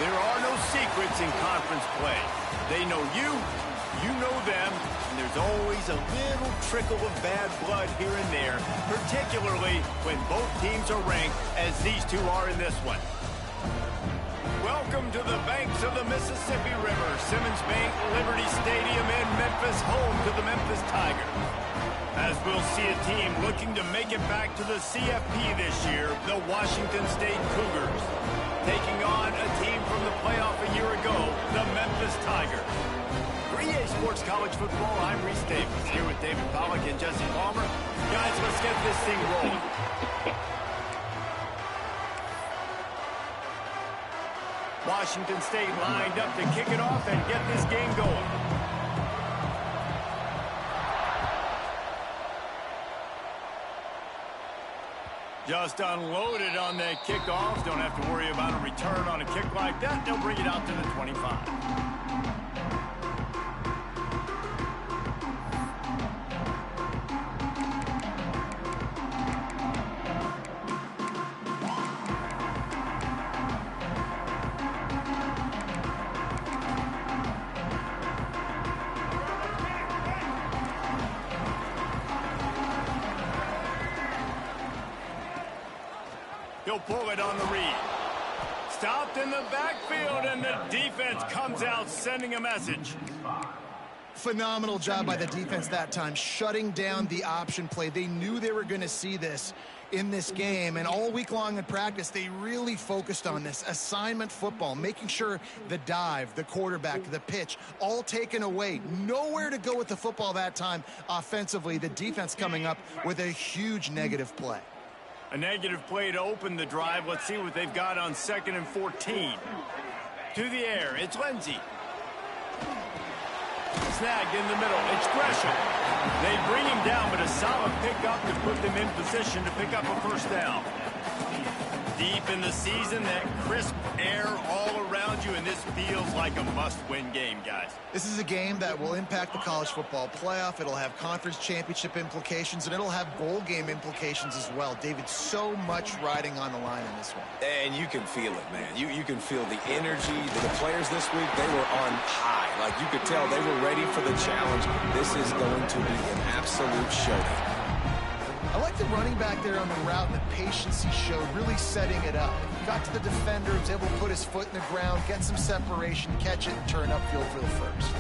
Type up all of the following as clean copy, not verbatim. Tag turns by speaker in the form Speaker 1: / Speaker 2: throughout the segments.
Speaker 1: There are no secrets in conference play. They know you, you know them, and there's always a little trickle of bad blood here and there, particularly when both teams are ranked as these two are in this one. Welcome to the banks of the Mississippi River, Simmons Bank Liberty Stadium in Memphis, home to the Memphis Tigers. As we'll see a team looking to make it back to the CFP this year, the Washington State Cougars, taking on a team from the playoff a year ago, the Memphis Tigers. For EA Sports College Football, I'm Reese Davis, here with David Pollack and Jesse Palmer. Guys, let's get this thing rolling. Washington State lined up to kick it off and get this game going. Just unloaded on that kickoff. Don't have to worry about a return on a kick like that. They'll bring it out to the 25. He'll pull it on the read. Stopped in the backfield, and the defense comes out sending a message.
Speaker 2: Phenomenal job by the defense that time, shutting down the option play. They knew they were going to see this in this game, and all week long in practice, they really focused on this assignment football, making sure the dive, the quarterback, the pitch, all taken away. Nowhere to go with the football that time offensively. The defense coming up with a huge negative play.
Speaker 1: A negative play to open the drive. Let's see what they've got on 2nd and 14. To the air, it's Lindsey. Snagged in the middle, it's Gresham. They bring him down, but a solid pickup to put them in position to pick up a first down. Deep in the season, that crisp air all around you, and this feels like a must-win game, guys.
Speaker 2: This is a game that will impact the college football playoff. It'll have conference championship implications, and it'll have bowl game implications as well. David, so much riding on the line in this one.
Speaker 3: And you can feel it, man. You can feel the energy. The players this week, they were on high. Like, you could tell they were ready for the challenge. This is going to be an absolute showdown.
Speaker 2: I like the running back there on the route and the patience he showed, really setting it up. Got to the defender, was able to put his foot in the ground, get some separation, catch it, and turn upfield for the first.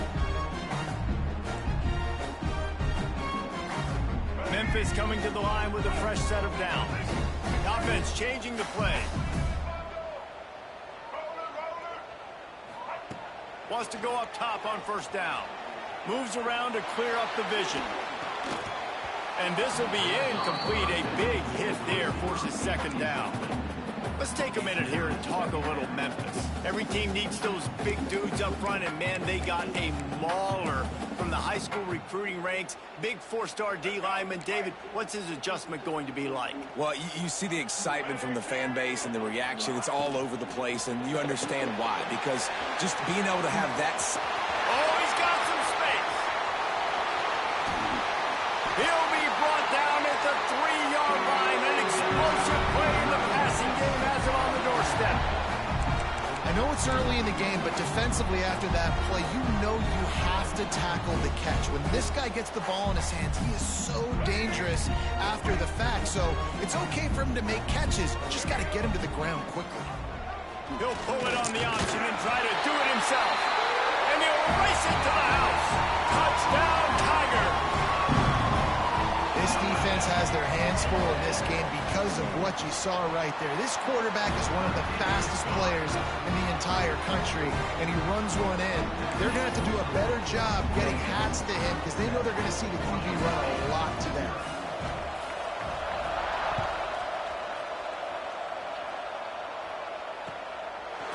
Speaker 1: Memphis coming to the line with a fresh set of downs. The offense changing the play. Wants to go up top on first down. Moves around to clear up the vision. And this will be incomplete. A big hit there forces second down. Let's take a minute here and talk a little Memphis. Every team needs those big dudes up front, and man, they got a mauler from the high school recruiting ranks. Big four-star D lineman. David, what's his adjustment going to be like?
Speaker 3: Well, you see the excitement from the fan base and the reaction. It's all over the place, and you understand why. Because just being able to have that...
Speaker 1: Oh, he's got some space. He'll be brought down at the 3-yard line. An explosive play in the passing game has him on the doorstep.
Speaker 2: I know it's early in the game, but defensively after that play, you know you have to tackle the catch. When this guy gets the ball in his hands, he is so dangerous after the fact. So it's okay for him to make catches. Just got to get him to the ground quickly.
Speaker 1: He'll pull it on the option and try to do it himself. And he'll race it to the house. Touchdown, Tiger.
Speaker 2: This defense has their hands full in this game because of what you saw right there. This quarterback is one of the fastest players in the entire country, and he runs one in. They're going to have to do a better job getting hats to him because they know they're going to see the QB run a lot today.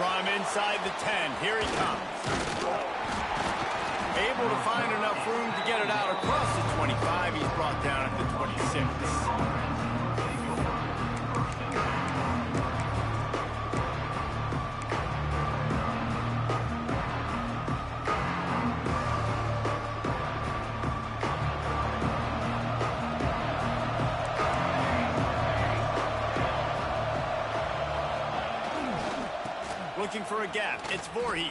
Speaker 1: From inside the 10, here he comes. Able to find enough room to get it out across the 25. He's brought down at the 26. Looking for a gap. It's Voorhees.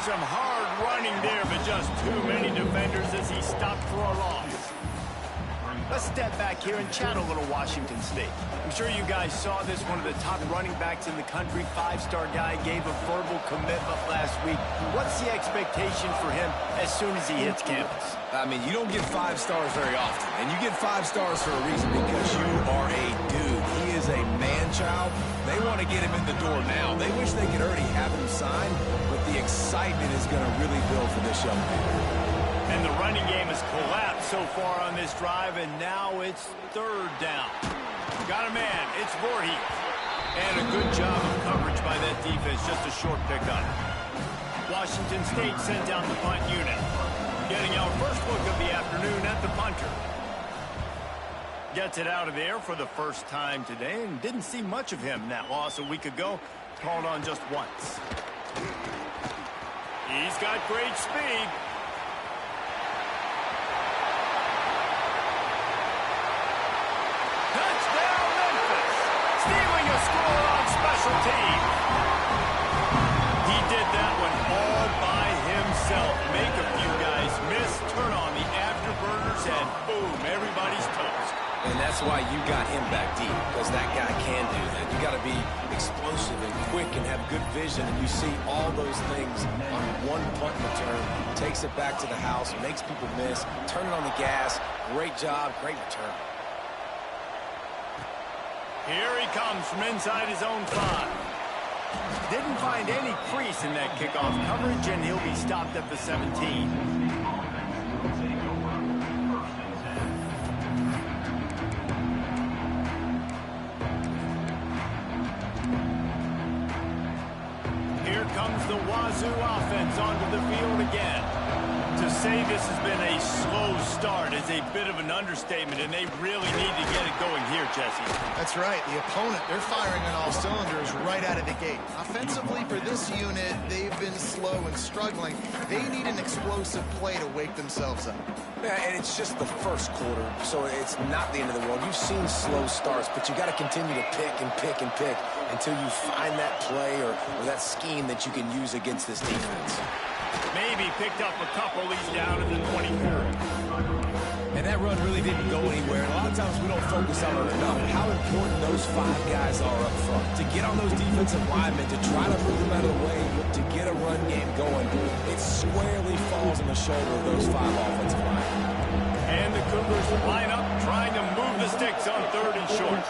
Speaker 1: Some hard running there, but just too many defenders as he stopped for a loss. Let's step back here and chat a little Washington State. I'm sure you guys saw this. One of the top running backs in the country, five-star guy, gave a verbal commitment last week. What's the expectation for him as soon as he hits campus?
Speaker 3: I mean, you don't get 5 stars very often, and you get 5 stars for a reason, because you are a dude. He is a man-child. They want to get him in the door now. They wish they could already have him signed, but the excitement is going to really build for this young man.
Speaker 1: And the running game has collapsed so far on this drive, and now it's 3rd down. Got a man. It's Voorhees. And a good job of coverage by that defense. Just a short pickup. Washington State sent down the punt unit. Getting our first look of the afternoon at the punter. Gets it out of there for the first time today, and didn't see much of him in that loss a week ago. Called on just once. He's got great speed. Touchdown, Memphis! Stealing a score on special teams. He did that one all by himself. Make a few guys miss, turn on the afterburners, and boom, everybody's toast.
Speaker 3: And that's why you got him back deep, because that guy can do that. You got to be explosive and quick and have good vision, and you see all those things on one punt return. Takes it back to the house, makes people miss, turn it on the gas. Great job, great return.
Speaker 1: Here he comes from inside his own 5. Didn't find any crease in that kickoff coverage, and he'll be stopped at the 17. Here comes the Wazoo offense onto the field again. To say this has been a slow start is a bit of an understatement, and they really need to get it going here, Jesse.
Speaker 2: That's right. The opponent, they're firing on all cylinders right out of the gate. Offensively, for this unit, they've been slow and struggling. They need an explosive play to wake themselves up.
Speaker 3: Yeah, and it's just the first quarter, so it's not the end of the world. You've seen slow starts, but you got to continue to pick and pick and pick until you find that play or that scheme that you can use against this defense.
Speaker 1: Maybe picked up a couple. He's down in the 23rd.
Speaker 3: And that run really didn't go anywhere. And a lot of times we don't focus on it enough. How important those 5 guys are up front. To get on those defensive linemen, to try to move them out of the way, to get a run game going, it squarely falls on the shoulder of those 5 offensive linemen.
Speaker 1: And the Cougars line up, trying to move the sticks on 3rd and short.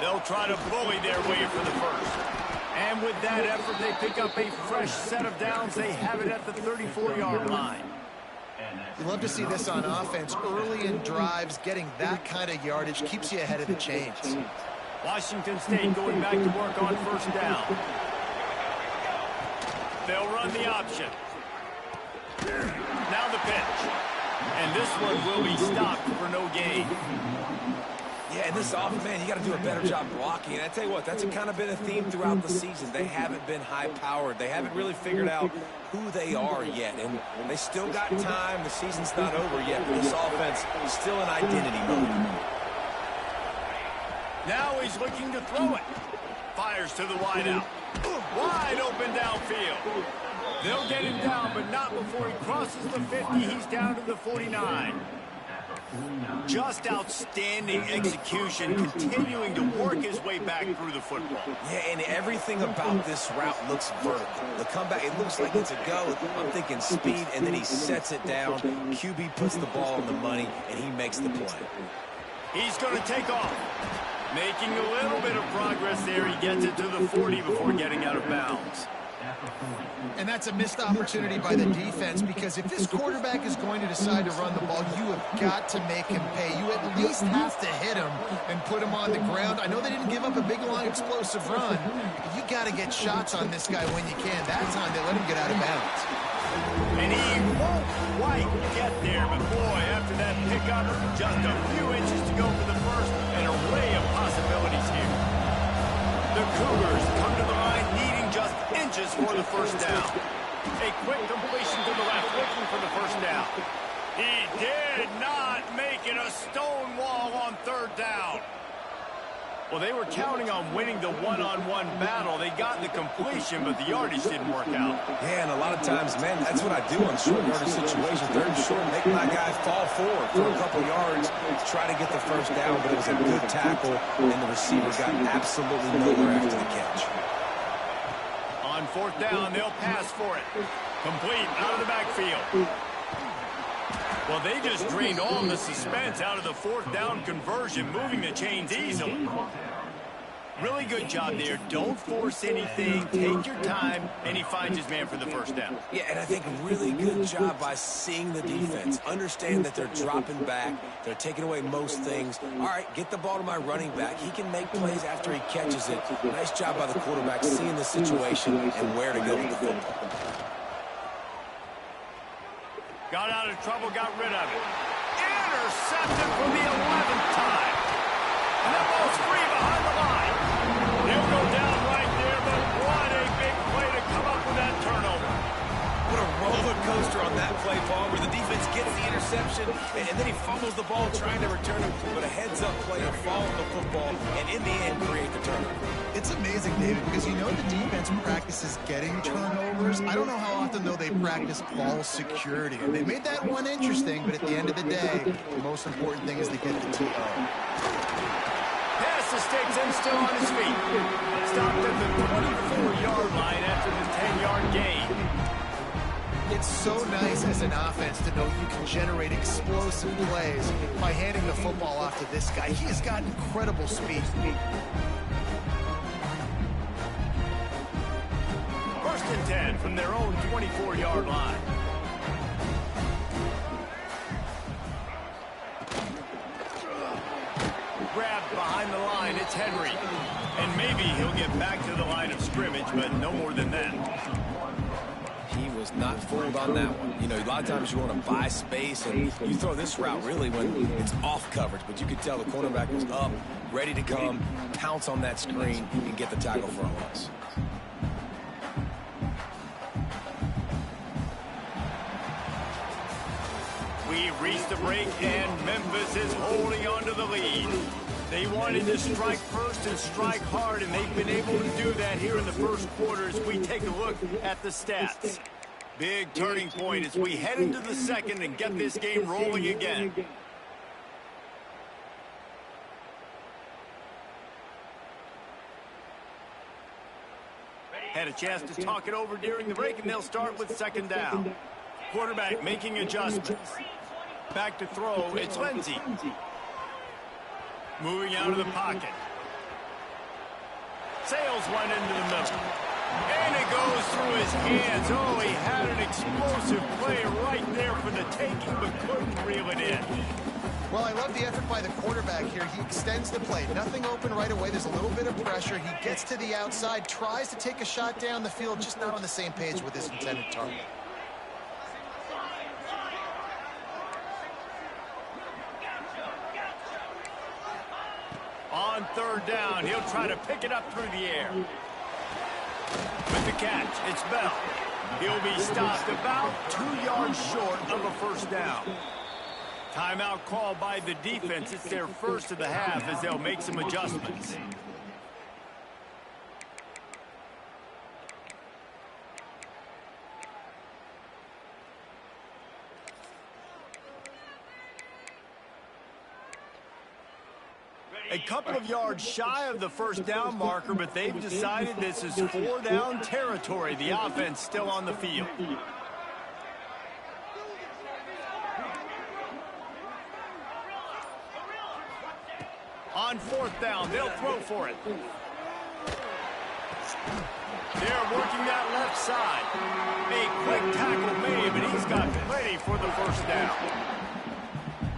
Speaker 1: They'll try to bully their way for the first. And with that effort, they pick up a fresh set of downs. They have it at the 34-yard line.
Speaker 2: You love to see this on offense. Early in drives, getting that kind of yardage keeps you ahead of the chains.
Speaker 1: Washington State going back to work on 1st down. They'll run the option. Now the pitch. And this one will be stopped for no gain.
Speaker 3: Yeah, and this offense, man, you got to do a better job blocking. And I tell you what, that's kind of been a theme throughout the season. They haven't been high-powered. They haven't really figured out who they are yet. And they still got time. The season's not over yet, but this offense is still in identity mode.
Speaker 1: Now he's looking to throw it. Fires to the wideout. Wide open downfield. They'll get him down, but not before he crosses the 50. He's down to the 49. Just outstanding execution, continuing to work his way back through the football.
Speaker 3: Yeah, and everything about this route looks vertical. The comeback, it looks like it's a go. I'm thinking speed, and then he sets it down. QB puts the ball on the money, and he makes the play.
Speaker 1: He's going to take off. Making a little bit of progress there. He gets it to the 40 before getting out of bounds.
Speaker 2: And that's a missed opportunity by the defense, because if this quarterback is going to decide to run the ball, you have got to make him pay. You at least have to hit him and put him on the ground. I know they didn't give up a big, long, explosive run, but you got to get shots on this guy when you can. That time they let him get out of bounds.
Speaker 1: And he won't quite get there, but boy, after that pickup, just a few inches to go for the first. An array of possibilities here. The Cougars come to the line needing just inches for the first down. A quick completion to the left, looking for the first down. He did not make it. A stone wall on third down. Well, they were counting on winning the one-on-one battle. They got the completion, but the yardage didn't work out.
Speaker 3: Yeah, and a lot of times, man, that's what I do on short yardage situations. Third and short, make my guy fall forward for a couple yards, try to get the first down, but it was a good tackle, and the receiver got absolutely nowhere after the catch.
Speaker 1: On fourth down, they'll pass for it. Complete out of the backfield. Well, they just drained all the suspense out of the fourth down conversion, moving the chains easily. Really good job there. Don't force anything. Take your time, and he finds his man for the first down.
Speaker 3: Yeah, and I think really good job by seeing the defense. Understand that they're dropping back. They're taking away most things. All right, get the ball to my running back. He can make plays after he catches it. Nice job by the quarterback seeing the situation and where to go with the football.
Speaker 1: Got out of trouble, got rid of it. Intercepted for the 11th time. And that ball's free behind the line. They'll go down right there, but what a big play to come up with that turnover.
Speaker 3: What a roller coaster on that play, Paul, where the defense gets the interception, and then he fumbles the ball trying to return it, but a heads-up play to follow the football, and in the end, create the turnover.
Speaker 2: It's amazing, David, because you know the defense practices getting turnovers. I don't know how often, though, they practice ball security. And they made that one interesting, but at the end of the day, the most important thing is to get the TO.
Speaker 1: Pass the sticks and still on his feet. Stopped at the 24-yard line after the 10-yard gain.
Speaker 2: It's so nice as an offense to know you can generate explosive plays by handing the football off to this guy. He has got incredible speed.
Speaker 1: First and 10 from their own 24-yard line. Grabbed behind the line, it's Henry. And maybe he'll get back to the line of scrimmage, but no more than that.
Speaker 3: He was not fooled on that one. You know, a lot of times you want to buy space, and you throw this route really when it's off coverage, but you could tell the cornerback was up, ready to come, pounce on that screen, and get the tackle for a loss.
Speaker 1: We've reached the break, and Memphis is holding on to the lead. They wanted to strike first and strike hard, and they've been able to do that here in the first quarter as we take a look at the stats. Big turning point as we head into the second and get this game rolling again. Had a chance to talk it over during the break, and they'll start with second down. Quarterback making adjustments. Back to throw, it's Lindsey. Moving out of the pocket. Sails one into the middle. And it goes through his hands. Oh, he had an explosive play right there for the taking, but couldn't reel it in.
Speaker 2: Well, I love the effort by the quarterback here. He extends the play. Nothing open right away. There's a little bit of pressure. He gets to the outside, tries to take a shot down the field, just not on the same page with his intended target.
Speaker 1: On third down, he'll try to pick it up through the air. With the catch, it's Bell. He'll be stopped about 2 yards short of a first down. Timeout called by the defense. It's their first of the half as they'll make some adjustments. A couple of yards shy of the first down marker, but they've decided this is 4 down territory. The offense still on the field. On fourth down, they'll throw for it. They're working that left side. A quick tackle made, but he's got plenty for the first down.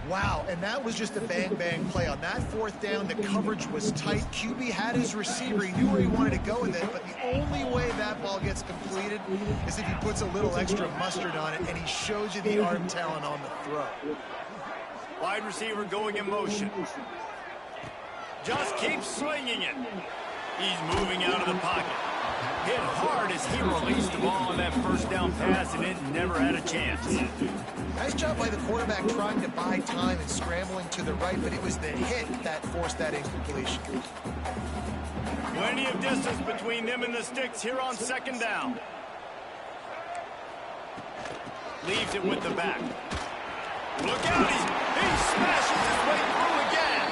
Speaker 2: Wow, and that was just a bang-bang play. On that fourth down, the coverage was tight. QB had his receiver. He knew where he wanted to go with it, but the only way that ball gets completed is if he puts a little extra mustard on it, and he shows you the arm talent on the throw.
Speaker 1: Wide receiver going in motion. Just keeps swinging it. He's moving out of the pocket. Hit hard as he released the ball on that first down pass, and it never had a chance.
Speaker 2: Nice job by the quarterback trying to buy time and scrambling to the right, but it was the hit that forced that incompletion.
Speaker 1: Plenty of distance between them and the sticks here on second down. Leaves it with the back. Look out, he smashes his way through again.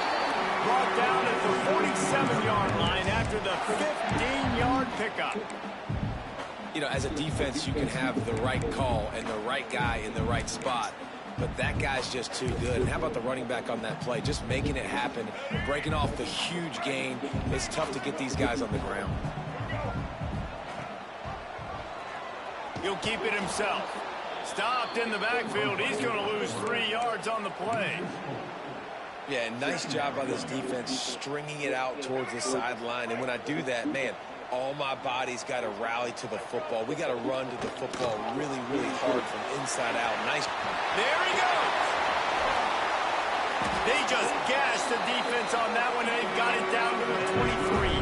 Speaker 1: Brought down at the 47-yard line after the 15-yard pickup.
Speaker 3: You know, as a defense, you can have the right call and the right guy in the right spot, but that guy's just too good. And how about the running back on that play? Just making it happen, breaking off the huge gain. It's tough to get these guys on the ground.
Speaker 1: He'll keep it himself. Stopped in the backfield. He's going to lose 3 yards on the play.
Speaker 3: Yeah, nice job by this defense stringing it out towards the sideline. And when I do that, man, all my body's got to rally to the football. We got to run to the football really, really hard from inside out. Nice.
Speaker 1: There he goes. They just gashed the defense on that one, and they've got it down to the 23.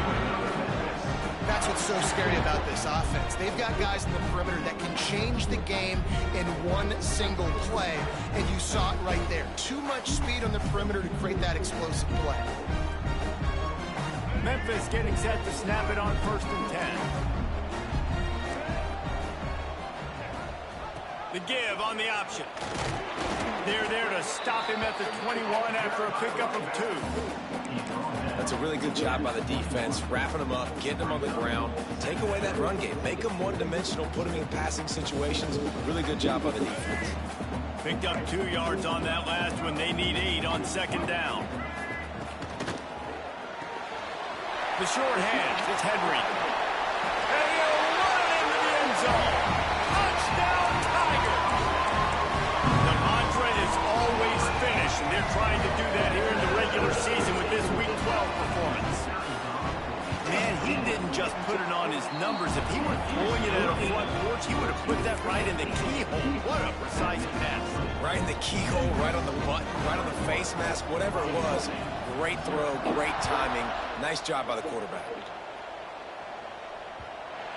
Speaker 2: That's what's so scary about this offense. They've got guys in the perimeter that can change the game in one single play, and you saw it right there. Too much speed on the perimeter to create that explosive play.
Speaker 1: Memphis getting set to snap it on 1st and 10. The give on the option. They're there to stop him at the 21 after a pickup of 2.
Speaker 3: That's a really good job by the defense, wrapping them up, getting them on the ground. Take away that run game. Make them one-dimensional, put them in passing situations. Really good job by the defense.
Speaker 1: Picked up 2 yards on that last one. They need 8 on second down. The short hands, it's Henry. And he'll run it into the end zone. Touchdown, Tiger! The mantra is always finish, and they're trying to do that here in the regular season with this Week 12 performance. Man, he didn't just put it on his numbers. If he were throwing it at a front porch, he would have put that right in the keyhole. What a precise pass.
Speaker 3: Right in the keyhole, right on the button, right on the face mask, whatever it was. Great throw, great timing. Nice job by the quarterback.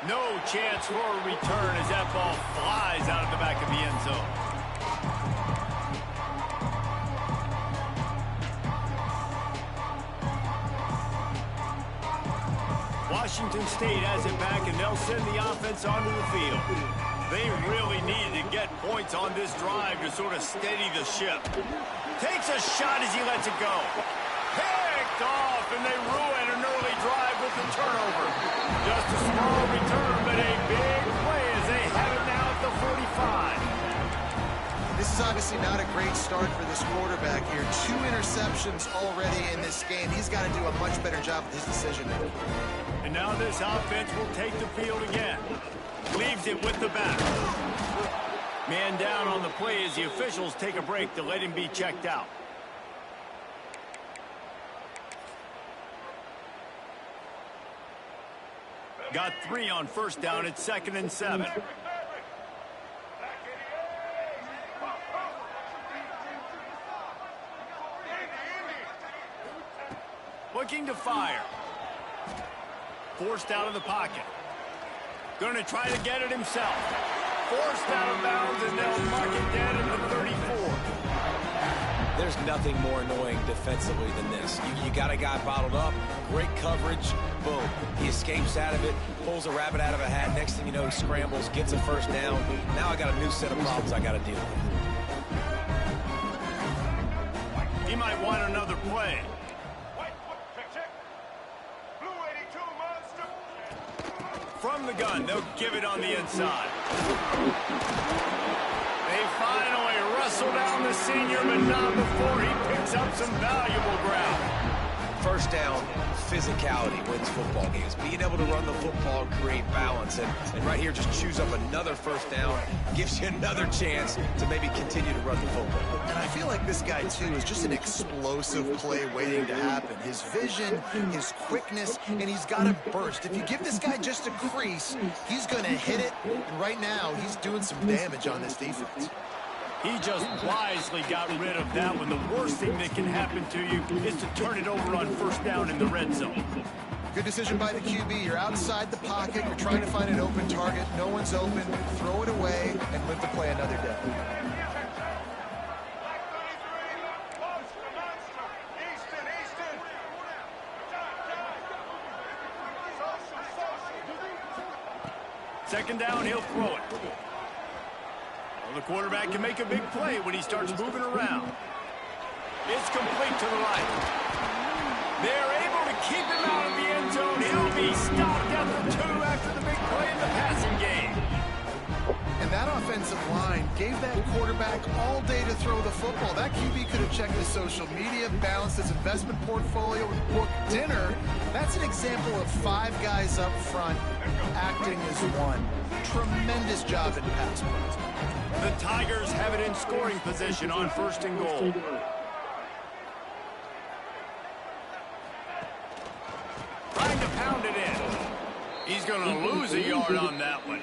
Speaker 1: No chance for a return as that ball flies out of the back of the end zone. Washington State has it back, and they'll send the offense onto the field. They really need to get points on this drive to sort of steady the ship. Takes a shot as he lets it go. Picked off, and they ruin an early drive with the turnover. Just a small return, but a big play as they have it now at the 45.
Speaker 2: This is obviously not a great start for this quarterback here. 2 interceptions already in this game. He's got to do a much better job with his decision-making.
Speaker 1: And now this offense will take the field again. Leaves it with the back. Man down on the play as the officials take a break to let him be checked out. Got 3 on first down. It's 2nd and 7. Looking to fire. Forced out of the pocket. Going to try to get it himself. Forced out of bounds, and they'll mark it down at the 34.
Speaker 3: There's nothing more annoying defensively than this. You got a guy bottled up, great coverage, boom. He escapes out of it, pulls a rabbit out of a hat. Next thing you know, he scrambles, gets a first down. Now I got a new set of problems I got to deal with.
Speaker 1: He might want another play. From the gun, they'll give it on the inside. They finally wrestle down the senior, but not before he picks up some valuable ground.
Speaker 3: First down, physicality wins football games. Being able to run the football and create balance. And right here, just choose up another first down. Gives you another chance to maybe continue to run the football.
Speaker 2: And I feel like this guy, too, is just an explosive play waiting to happen. His vision, his quickness, and he's got a burst. If you give this guy just a crease, he's going to hit it. And right now, he's doing some damage on this defense.
Speaker 1: He just wisely got rid of that one. The worst thing that can happen to you is to turn it over on first down in the red zone.
Speaker 2: Good decision by the QB. You're outside the pocket. You're trying to find an open target. No one's open. Throw it away and live to play another day.
Speaker 1: Second down, he'll throw it. Well, the quarterback can make a big play when he starts moving around. It's complete to the right. They're able to keep him out of the end zone. He'll be stopped at the 2 after the big play in the passing game.
Speaker 2: And that offensive line gave that quarterback all day to throw the football. That QB could have checked his social media, balanced his investment portfolio, and booked dinner. That's an example of 5 guys up front acting as one. Tremendous job in pass pro.
Speaker 1: The Tigers have it in scoring position on 1st and goal. Trying to pound it in. He's going to lose a yard on that one.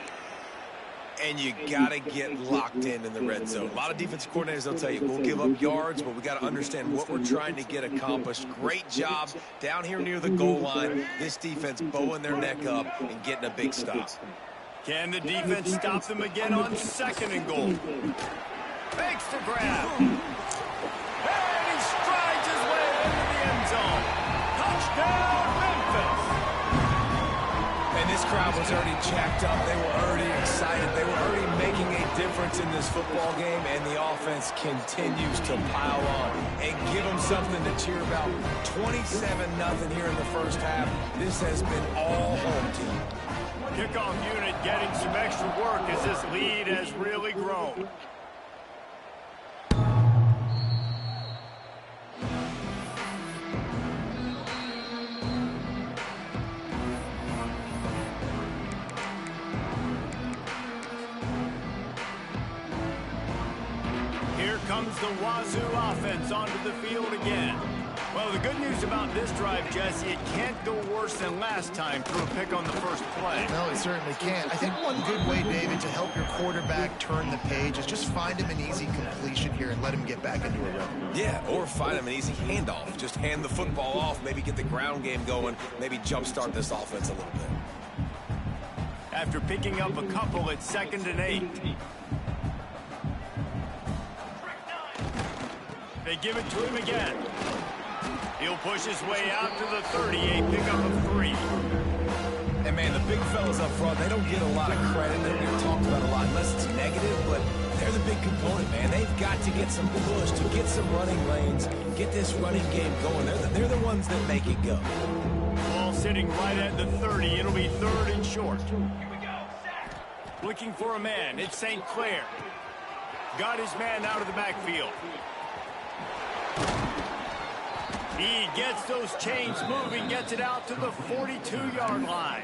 Speaker 3: And you got to get locked in the red zone. A lot of defensive coordinators, they'll tell you, we'll give up yards, but we got to understand what we're trying to get accomplished. Great job down here near the goal line. This defense bowing their neck up and getting a big stop.
Speaker 1: Can the defense stop them again on 2nd and goal? Makes the grab. And he strides his way into the end zone. Touchdown, Memphis.
Speaker 3: And this crowd was already jacked up. They were already excited. They were already making a difference in this football game, and the offense continues to pile on and give them something to cheer about. 27-0 here in the first half. This has been all home team.
Speaker 1: Kickoff unit getting some extra work as this lead has really grown. Here comes the Wazoo offense onto the field again. Well, the good news about this drive, Jesse, it can't go worse than last time through a pick on the first play.
Speaker 2: No, it certainly can't. I think one good way, David, to help your quarterback turn the page is just find him an easy completion here and let him get back into a rhythm.
Speaker 3: Yeah, or find him an easy handoff. Just hand the football off, maybe get the ground game going, maybe jumpstart this offense a little bit.
Speaker 1: After picking up a couple at 2nd and 8. They give it to him again. He'll push his way out to the 38, pickup of 3.
Speaker 3: And, man, the big fellas up front, they don't get a lot of credit. They don't get talked about a lot unless it's negative, but they're the big component, man. They've got to get some push, to get some running lanes, get this running game going. They're the ones that make it go.
Speaker 1: Ball sitting right at the 30. It'll be 3rd and short. Looking for a man. It's St. Clair. Got his man out of the backfield. He gets those chains moving, gets it out to the 42-yard line.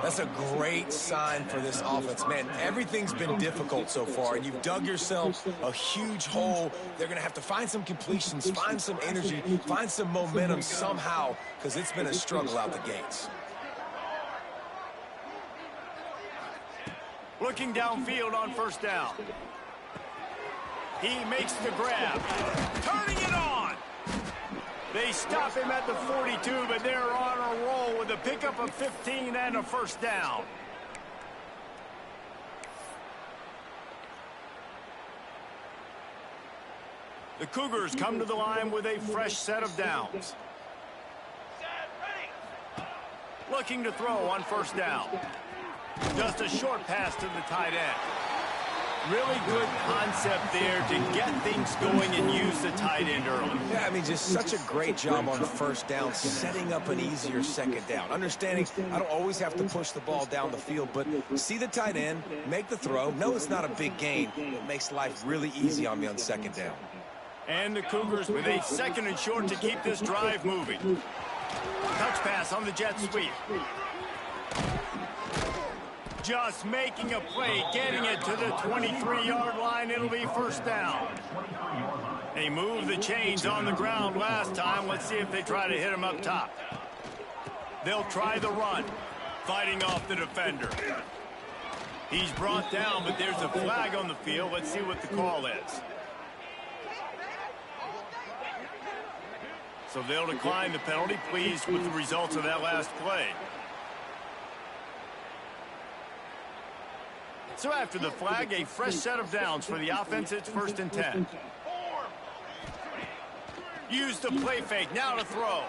Speaker 3: That's a great sign for this offense. Man, everything's been difficult so far, and you've dug yourself a huge hole. They're going to have to find some completions, find some energy, find some momentum somehow, because it's been a struggle out the gates.
Speaker 1: Looking downfield on 1st down. He makes the grab. Turning it on. They stop him at the 42, but they're on a roll with a pickup of 15 and a 1st down. The Cougars come to the line with a fresh set of downs. Looking to throw on 1st down. Just a short pass to the tight end. Really good concept there to get things going and use the tight end early.
Speaker 3: Yeah, I mean, just such a great job on 1st down, setting up an easier 2nd down. Understanding I don't always have to push the ball down the field, but see the tight end, make the throw. No, it's not a big gain. It makes life really easy on me on 2nd down.
Speaker 1: And the Cougars with a 2nd and short to keep this drive moving. Touch pass on the jet sweep. Just making a play, getting it to the 23-yard line. It'll be 1st down. They moved the chains on the ground last time. Let's see if they try to hit him up top. They'll try the run, fighting off the defender. He's brought down, but there's a flag on the field. Let's see what the call is. So they'll decline the penalty, pleased with the results of that last play. So after the flag, a fresh set of downs for the offense. It's 1st and 10. Use the play fake, now to throw.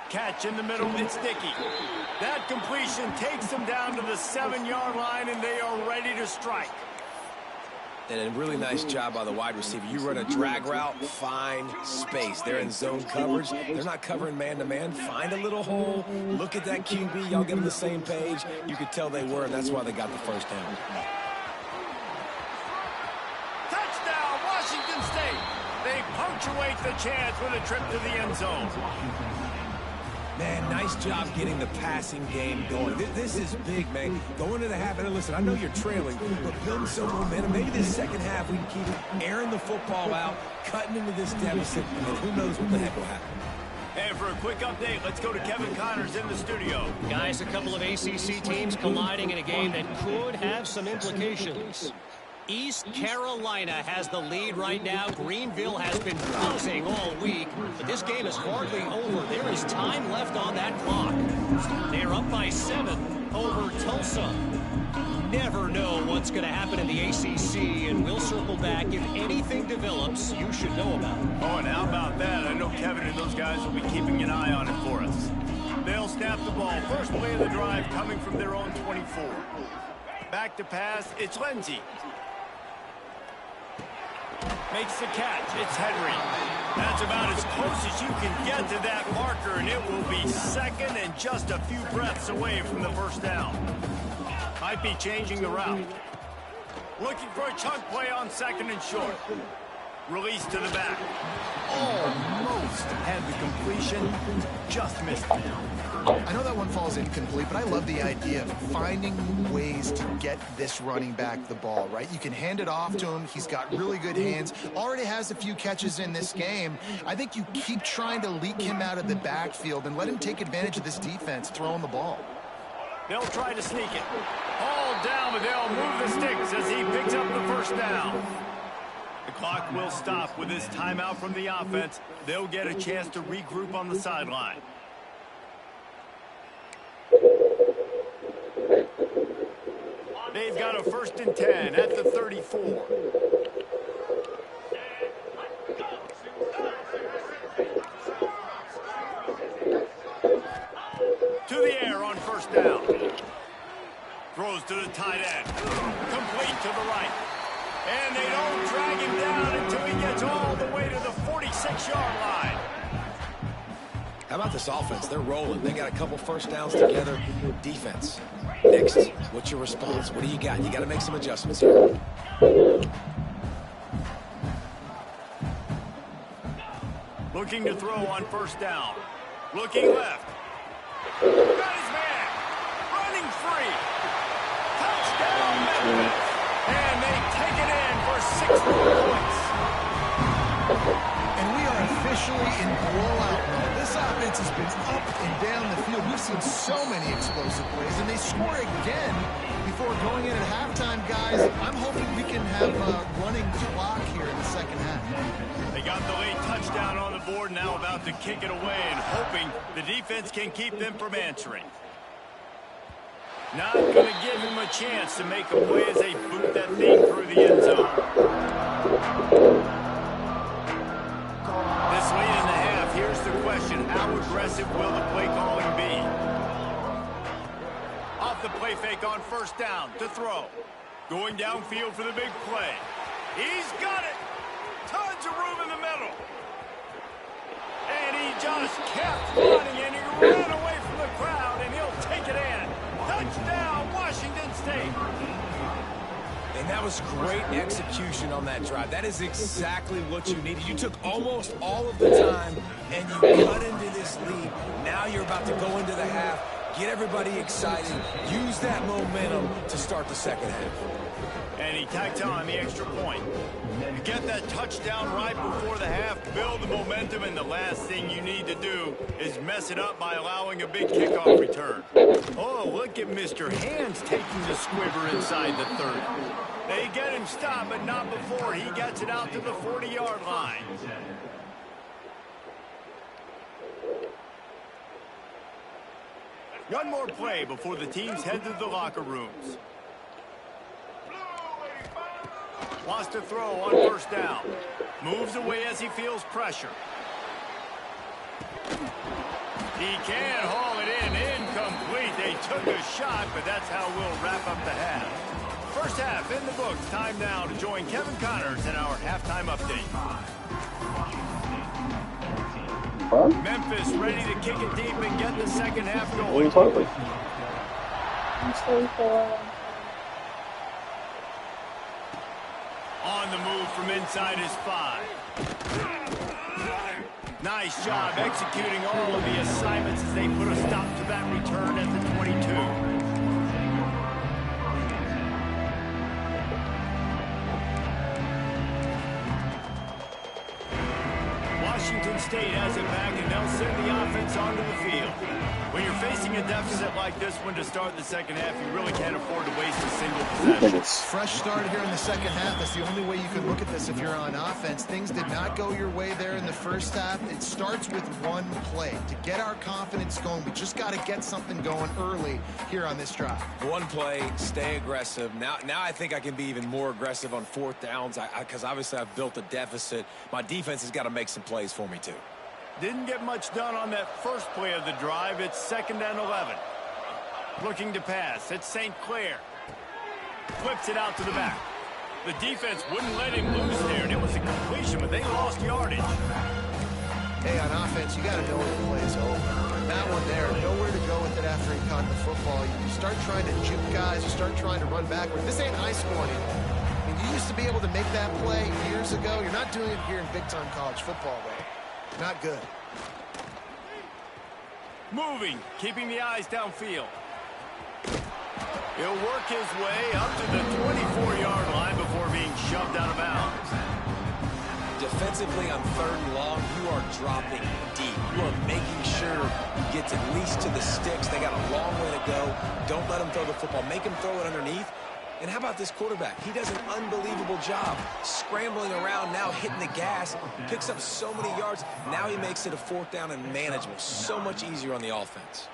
Speaker 1: Catch in the middle, it's Dickey. That completion takes them down to the 7-yard line, and they are ready to strike.
Speaker 3: And a really nice job by the wide receiver. You run a drag route, find space. They're in zone coverage. They're not covering man-to-man. Find a little hole. Look at that QB. Y'all get on the same page. You could tell they were, and that's why they got the first down.
Speaker 1: Touchdown, Washington State. They punctuate the chance with a trip to the end zone.
Speaker 3: Man, nice job getting the passing game going. This is big, man. Going to the half, and listen, I know you're trailing, but building some momentum. Maybe this second half we can keep airing the football out, cutting into this deficit, and who knows what the heck will happen.
Speaker 1: And for a quick update, let's go to Kevin Connors in the studio.
Speaker 4: Guys, a couple of ACC teams colliding in a game that could have some implications. East Carolina has the lead right now. Greenville has been buzzing all week, but this game is hardly over. There is time left on that clock. They're up by 7 over Tulsa. Never know what's going to happen in the ACC, and we'll circle back if anything develops you should know about.
Speaker 1: Oh, and how about that? I know Kevin and those guys will be keeping an eye on it for us. They'll snap the ball. First play of the drive coming from their own 24. Back to pass, it's Lindsey. Makes the catch. It's Henry. That's about as close as you can get to that marker, and it will be second and just a few breaths away from the first down. Might be changing the route. Looking for a chunk play on 2nd and short. Release to the back. Almost had the completion. Just missed it.
Speaker 2: I know that one falls incomplete, but I love the idea of finding ways to get this running back the ball, right? You can hand it off to him. He's got really good hands. Already has a few catches in this game. I think you keep trying to leak him out of the backfield and let him take advantage of this defense throwing the ball.
Speaker 1: They'll try to sneak it. All down, but they'll move the sticks as he picks up the first down. The clock will stop with this timeout from the offense. They'll get a chance to regroup on the sideline. They've got a 1st and 10 at the 34. To the air on 1st down. Throws to the tight end. Complete to the right. And they don't drag him down until he gets all the way to the 46-yard line.
Speaker 3: How about this offense? They're rolling. They got a couple first downs together. Defense. Next, what's your response? What do you got? You got to make some adjustments here.
Speaker 1: Looking to throw on 1st down. Looking left. Got his man. Running free. Touchdown, Memphis. And they take it in for 6 points.
Speaker 2: And we are officially in blowout mode. This offense has been up and down the field. We've seen so many explosive plays, and they score again before going in at halftime, guys. I'm hoping we can have a running clock here in the second half.
Speaker 1: They got the late touchdown on the board, now about to kick it away and hoping the defense can keep them from answering. Not going to give him a chance to make a play as they boot that thing through the end zone. This late in the half, here's the question. How aggressive will the play calling be? Off the play fake on 1st down to throw. Going downfield for the big play. He's got it. Tons of room in the middle. And he just kept running, and he ran away from the crowd, and he'll take it in. Touchdown, Washington State.
Speaker 3: And that was great execution on that drive. That is exactly what you needed. You took almost all of the time, and you cut into this lead. Now you're about to go into the half, get everybody excited, use that momentum to start the second half.
Speaker 1: And he tacked on the extra point. You get that touchdown right before the half, build the momentum, and the last thing you need to do is mess it up by allowing a big kickoff return. Oh, look at Mr. Hands taking the squibber inside the 30. They get him stopped, but not before he gets it out to the 40-yard line. One more play before the teams head to the locker rooms. Wants to throw on first down. Moves away as he feels pressure. He can haul it in. Incomplete. They took a shot, but that's how we'll wrap up the half. First half in the books. Time now to join Kevin Connors in our halftime update. Memphis ready to kick it deep and get the second half going. On the move from inside his 5. Nice job executing all of the assignments as they put a stop to that return at the 22. Washington State has it back, and they'll send the offense onto the field. When you're facing a deficit like this one to start the second half, you really can't afford to waste a single possession.
Speaker 2: Fresh start here in the second half. That's the only way you can look at this if you're on offense. Things did not go your way there in the first half. It starts with one play. To get our confidence going, we just got to get something going early here on this drive.
Speaker 3: One play, stay aggressive. Now I think I can be even more aggressive on fourth downs because obviously I've built a deficit. My defense has got to make some plays for me too.
Speaker 1: Didn't get much done on that first play of the drive. It's 2nd and 11. Looking to pass. It's St. Clair. Flips it out to the back. The defense wouldn't let him loose there, and it was a completion, but they lost yardage.
Speaker 2: Hey, on offense, you got to know when the play is over. That one there, nowhere to go with it after he caught the football. You start trying to juke guys. You start trying to run backward. This ain't high school anymore. I mean, you used to be able to make that play years ago. You're not doing it here in big-time college football, though. Not good.
Speaker 1: Moving, keeping the eyes downfield. He'll work his way up to the 24-yard line before being shoved out of bounds.
Speaker 3: Defensively on 3rd and long, you are dropping deep. You are making sure he gets at least to the sticks. They got a long way to go. Don't let him throw the football. Make him throw it underneath. And how about this quarterback? He does an unbelievable job scrambling around, now hitting the gas, picks up so many yards. Now he makes it a 4th down and manageable. So much easier on the offense.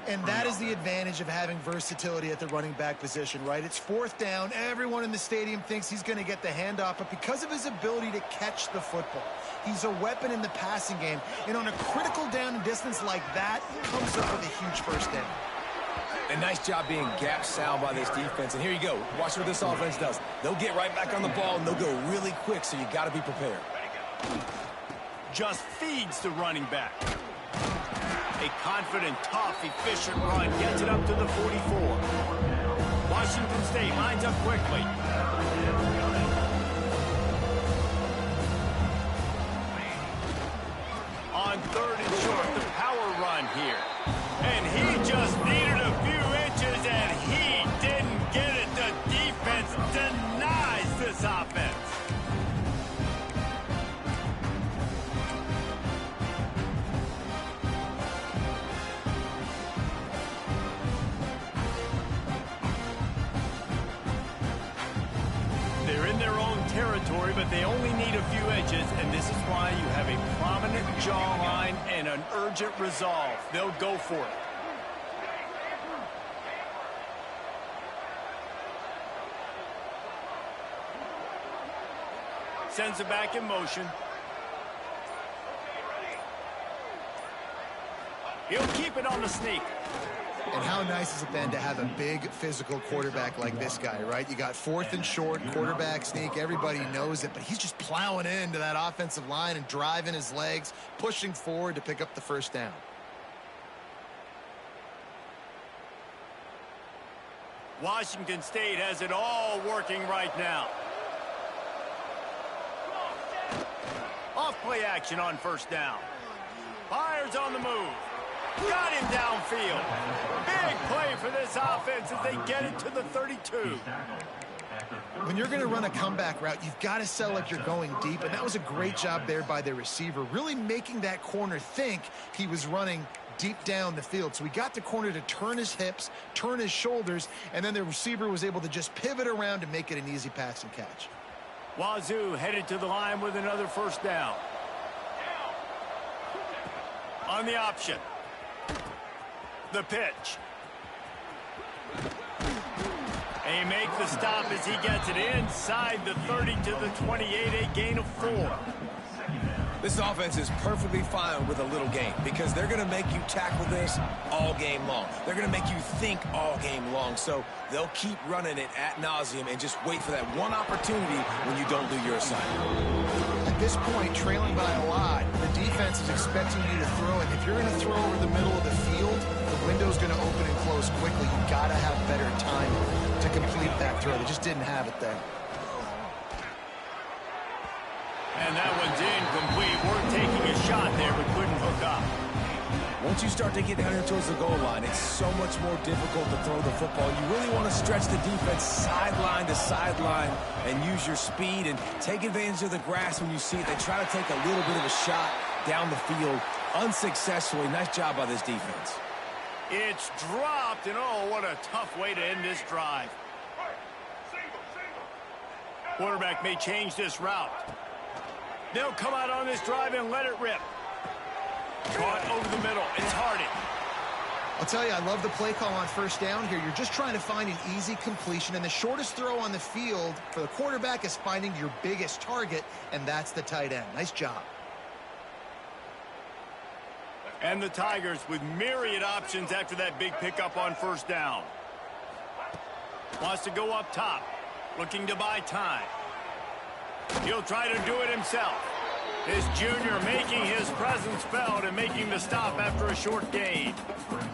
Speaker 2: And that is the advantage of having versatility at the running back position, right? It's 4th down. Everyone in the stadium thinks he's going to get the handoff, but because of his ability to catch the football, he's a weapon in the passing game. And on a critical down and distance like that, he comes up with a huge first down.
Speaker 3: A nice job being gap sound by this defense. And here you go. Watch what this offense does. They'll get right back on the ball, and they'll go really quick, so you got to be prepared.
Speaker 1: Just feeds the running back. A confident, tough, efficient run gets it up to the 44. Washington State lines up quickly. On 3rd and short, the power run here. And he just needed a few inches, and he didn't get it. The defense denies this offense. They're in their own territory, but they only need a few inches, and this is why you have a prominent jawline and an urgent resolve. They'll go for it. Sends it back in motion. He'll keep it on the sneak.
Speaker 2: And how nice has it been to have a big physical quarterback like this guy, right? You got 4th and short, quarterback sneak. Everybody knows it, but he's just plowing into that offensive line and driving his legs, pushing forward to pick up the first down.
Speaker 1: Washington State has it all working right now. Off play action on first down. Fires on the move. Got him downfield. Big play for this offense as they get it to the 32.
Speaker 2: When you're going to run a comeback route, you've got to sell like you're going deep, and that was a great job there by the receiver, really making that corner think he was running deep down the field. So he got the corner to turn his hips, turn his shoulders, and then the receiver was able to just pivot around and make it an easy pass and catch.
Speaker 1: Wazoo headed to the line with another first down. On the option. The pitch. And he makes the stop as he gets it inside the 30 to the 28, a gain of 4.
Speaker 3: This offense is perfectly fine with a little game because they're going to make you tackle this all game long. They're going to make you think all game long. So they'll keep running it ad nauseum and just wait for that one opportunity when you don't do your assignment.
Speaker 2: At this point, trailing by a lot, the defense is expecting you to throw it. If you're going to throw over the middle of the field, the window's going to open and close quickly. You got to have better time to complete that throw. They just didn't have it there.
Speaker 1: And that one's incomplete. We're taking a shot there, but couldn't hook up.
Speaker 3: Once you start to get down here towards the goal line, it's so much more difficult to throw the football. You really want to stretch the defense sideline to sideline and use your speed and take advantage of the grass when you see it. They try to take a little bit of a shot down the field unsuccessfully. Nice job by this defense.
Speaker 1: It's dropped, and oh, what a tough way to end this drive. Quarterback may change this route. They'll come out on this drive and let it rip. Caught over the middle. It's Harding.
Speaker 2: I'll tell you, I love the play call on first down here. You're just trying to find an easy completion, and the shortest throw on the field for the quarterback is finding your biggest target, and that's the tight end. Nice job.
Speaker 1: And the Tigers with myriad options after that big pickup on first down. Wants to go up top. Looking to buy time. He'll try to do it himself. This junior making his presence felt and making the stop after a short gain.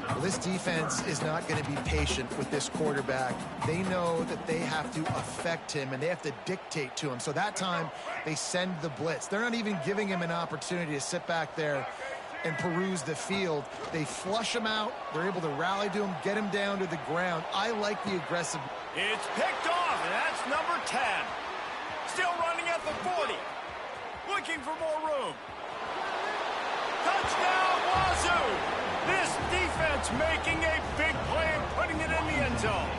Speaker 2: Well, this defense is not going to be patient with this quarterback. They know that they have to affect him and they have to dictate to him. So that time, they send the blitz. They're not even giving him an opportunity to sit back there and peruse the field. They flush him out. They're able to rally to him, get him down to the ground. I like the aggressive.
Speaker 1: It's picked off, and that's number 10. Still running at the 40. Looking for more room. Touchdown, Wazoo! This defense making a big play and putting it in the end zone.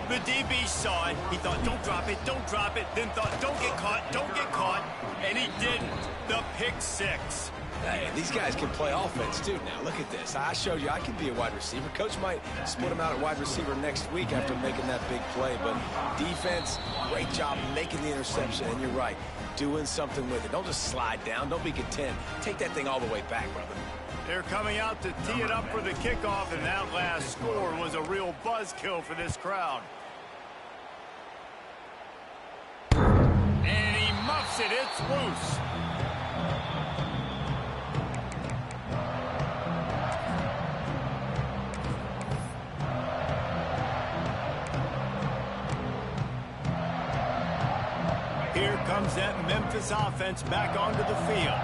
Speaker 1: The DB saw it. He thought, don't drop it, don't drop it. Then thought, don't get caught. And he didn't. The pick 6.
Speaker 3: Hey, these guys can play offense, too. Now, look at this. I showed you I can be a wide receiver. Coach might split him out at wide receiver next week after making that big play. But defense, great job making the interception. And you're right, doing something with it. Don't just slide down. Don't be content. Take that thing all the way back, brother.
Speaker 1: They're coming out to tee it up for the kickoff, and that last score was a real buzzkill for this crowd. And he muffs it. It's loose. Here comes that Memphis offense back onto the field.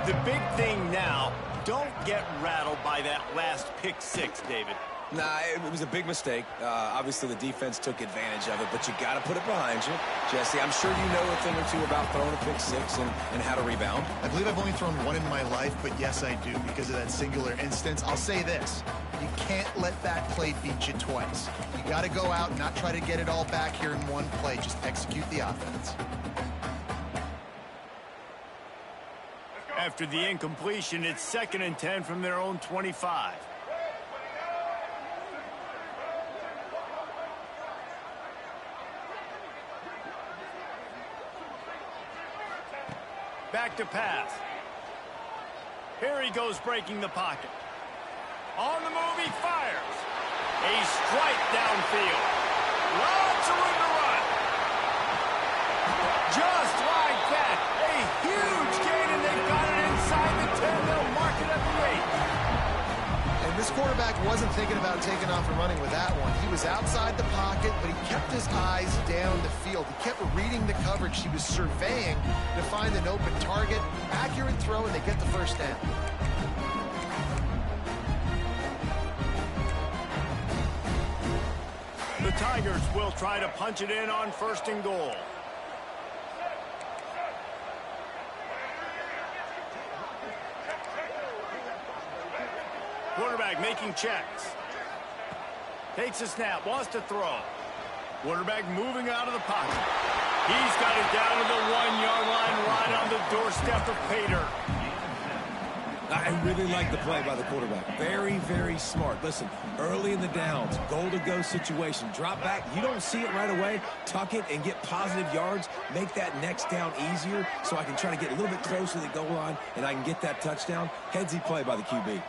Speaker 1: The big thing now, don't get rattled by that last pick 6, David.
Speaker 3: Nah, it was a big mistake. Obviously, the defense took advantage of it, but you got to put it behind you. Jesse, I'm sure you know a thing or two about throwing a pick 6 and how to rebound.
Speaker 2: I believe I've only thrown one in my life, but yes, I do because of that singular instance. I'll say this. You can't let that play beat you twice. You got to go out and not try to get it all back here in one play. Just execute the offense.
Speaker 1: After the incompletion, it's 2nd and 10 from their own 25. Back to pass. Here he goes breaking the pocket. On the move, he fires. A strike downfield. Lots of room to run. Just like that. A huge gain, and they've got it inside the 10. They'll mark it at the 8.
Speaker 2: And this quarterback wasn't thinking about taking off and running with that one. He was outside the pocket, but he kept his eyes down the field. He kept reading the coverage. He was surveying to find an open target. Accurate throw, and they get the first down.
Speaker 1: The Tigers will try to punch it in on 1st and goal. Quarterback making checks. Takes a snap, wants to throw. Quarterback moving out of the pocket. He's got it down to the 1-yard line, right on the doorstep of Pater.
Speaker 3: I really like the play by the quarterback. Very, very smart. Listen, early in the downs, goal-to-go situation. Drop back. You don't see it right away. Tuck it and get positive yards. Make that next down easier so I can try to get a little bit closer to the goal line and I can get that touchdown. Headsy play by the QB.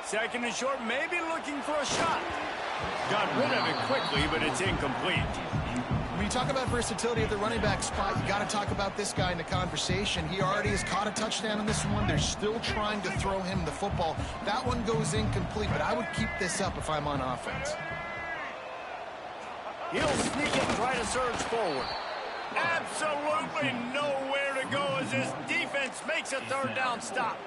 Speaker 1: Second and short, maybe looking for a shot. Got rid of it quickly, but it's incomplete.
Speaker 2: When you talk about versatility at the running back spot, you got to talk about this guy in the conversation. He already has caught a touchdown on this one. They're still trying to throw him the football. That one goes incomplete, but I would keep this up if I'm on offense.
Speaker 1: He'll sneak and try to surge forward. Absolutely nowhere to go as his defense makes a third down stop.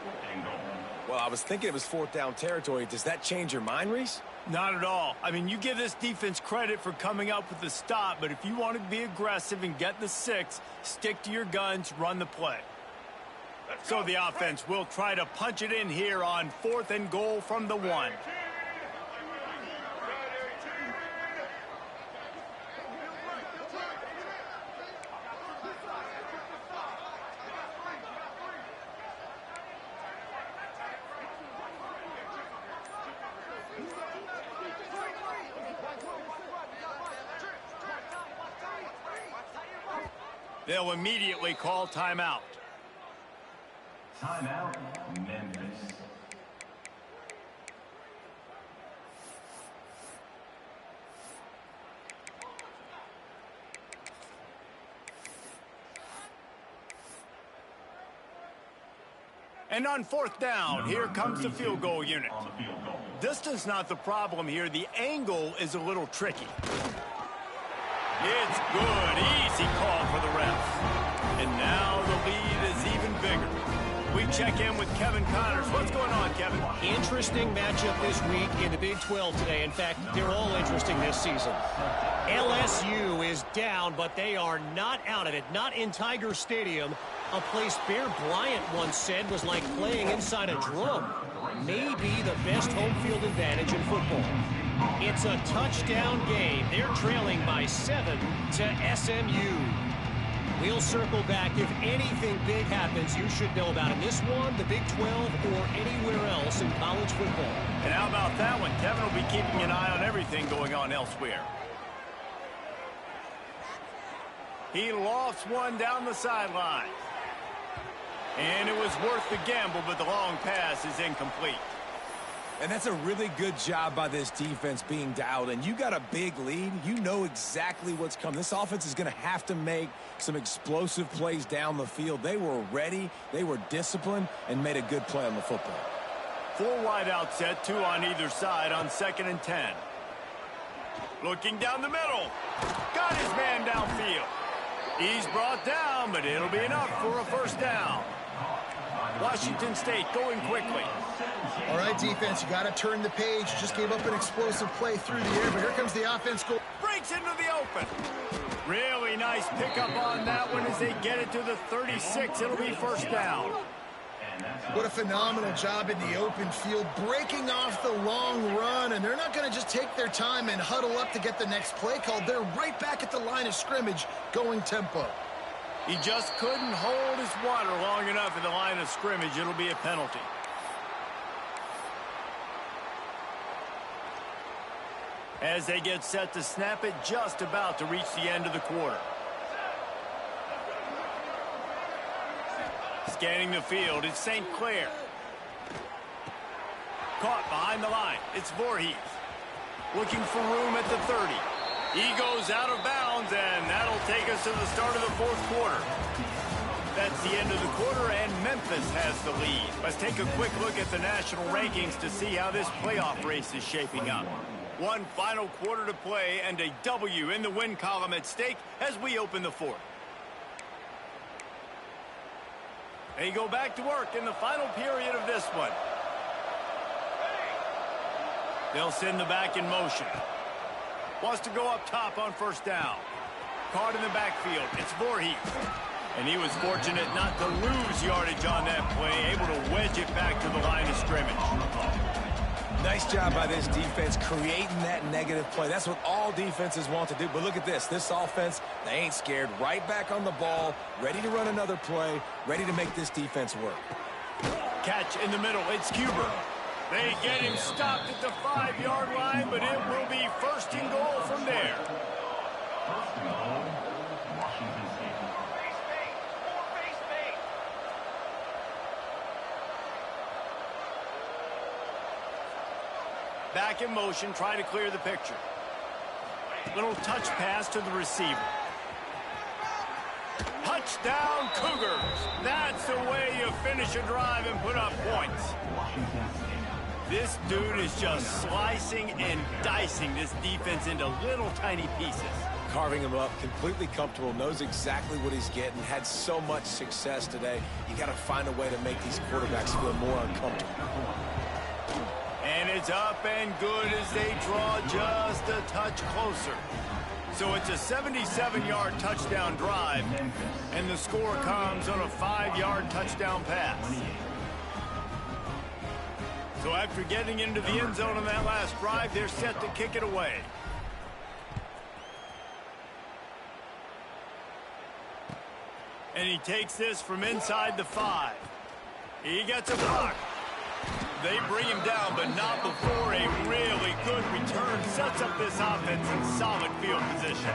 Speaker 3: Well, I was thinking it was fourth down territory. Does that change your mind, Reese?
Speaker 1: Not at all. I mean, you give this defense credit for coming up with the stop, but if you want to be aggressive and get the 6, stick to your guns, run the play. So the offense will try to punch it in here on 4th and goal from the 1. They'll immediately call timeout.
Speaker 5: Timeout, Memphis.
Speaker 1: And on 4th down, here comes the field goal unit. Distance not the problem here. The angle is a little tricky. It's good. Easy call for the refs. And now the lead is even bigger. We check in with Kevin Connors. What's going on, Kevin?
Speaker 4: Interesting matchup this week in the Big 12 today. In fact, they're all interesting this season. LSU is down, but they are not out of it. Not in Tiger Stadium, a place Bear Bryant once said was like playing inside a drum. Maybe the best home field advantage in football. It's a touchdown game. They're trailing by 7 to SMU. We'll circle back. If anything big happens, you should know about it. This one, the Big 12, or anywhere else in college football.
Speaker 1: And how about that one? Kevin will be keeping an eye on everything going on elsewhere. He lofts one down the sideline. And it was worth the gamble, but the long pass is incomplete.
Speaker 3: And that's a really good job by this defense being dialed in. You got a big lead. You know exactly what's coming. This offense is going to have to make some explosive plays down the field. They were ready, they were disciplined, and made a good play on the football.
Speaker 1: 4 wide out set, 2 on either side on 2nd and 10. Looking down the middle. Got his man downfield. He's brought down, but it'll be enough for a first down. Washington State going quickly.
Speaker 2: All right, defense, you got to turn the page. Just gave up an explosive play through the air, but here comes the offense.
Speaker 1: Breaks into the open. Really nice pickup on that one as they get it to the 36. It'll be first down.
Speaker 2: What a phenomenal job in the open field, breaking off the long run, and they're not going to just take their time and huddle up to get the next play called. They're right back at the line of scrimmage, going tempo.
Speaker 1: He just couldn't hold his water long enough in the line of scrimmage. It'll be a penalty. As they get set to snap it, just about to reach the end of the quarter. Scanning the field, it's St. Clair. Caught behind the line, it's Voorhees. Looking for room at the 30. He goes out of bounds, and that'll take us to the start of the 4th quarter. That's the end of the quarter, and Memphis has the lead. Let's take a quick look at the national rankings to see how this playoff race is shaping up. One final quarter to play, and a W in the win column at stake as we open the 4th. They go back to work in the final period of this one. They'll send the back in motion. Wants to go up top on first down. Caught in the backfield. It's Voorhees. And he was fortunate not to lose yardage on that play, able to wedge it back to the line of scrimmage.
Speaker 3: Nice job by this defense creating that negative play. That's what all defenses want to do. But look at this. This offense, they ain't scared. Right back on the ball, ready to run another play, ready to make this defense work.
Speaker 1: Catch in the middle. It's Cuber. They get him stopped at the 5-yard line, but it will be first and goal from there.
Speaker 5: First and goal, Washington State.
Speaker 1: Back in motion, try to clear the picture. Little touch pass to the receiver. Touchdown, Cougars. That's the way you finish a drive and put up points. This dude is just slicing and dicing this defense into little tiny pieces.
Speaker 3: Carving him up, completely comfortable, knows exactly what he's getting, had so much success today. You got to find a way to make these quarterbacks feel more uncomfortable.
Speaker 1: And it's up and good as they draw just a touch closer. So it's a 77-yard touchdown drive, and the score comes on a 5-yard touchdown pass. So after getting into the end zone on that last drive, they're set to kick it away. And he takes this from inside the 5. He gets a block. They bring him down, but not before a really good return sets up this offense in solid field position.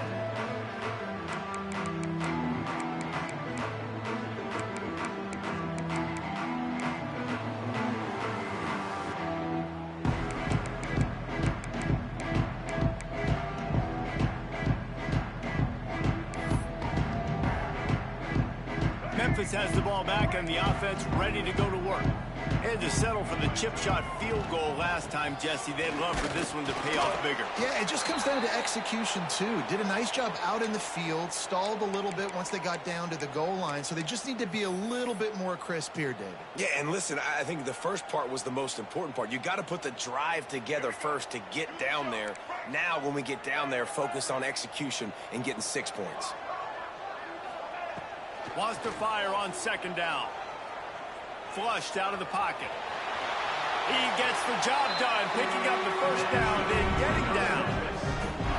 Speaker 1: Memphis has the ball back and the offense ready to go to work. Had to settle for the chip shot field goal last time, Jesse. They'd love for this one to pay off bigger.
Speaker 2: Yeah, it just comes down to execution, too. Did a nice job out in the field, stalled a little bit once they got down to the goal line, so they just need to be a little bit more crisp here, David.
Speaker 3: Yeah, and listen, I think the first part was the most important part. You got to put the drive together first to get down there. Now, when we get down there, focus on execution and getting 6 points.
Speaker 1: Wants to fire on second down. Flushed out of the pocket. He gets the job done, picking up the first down, then getting down.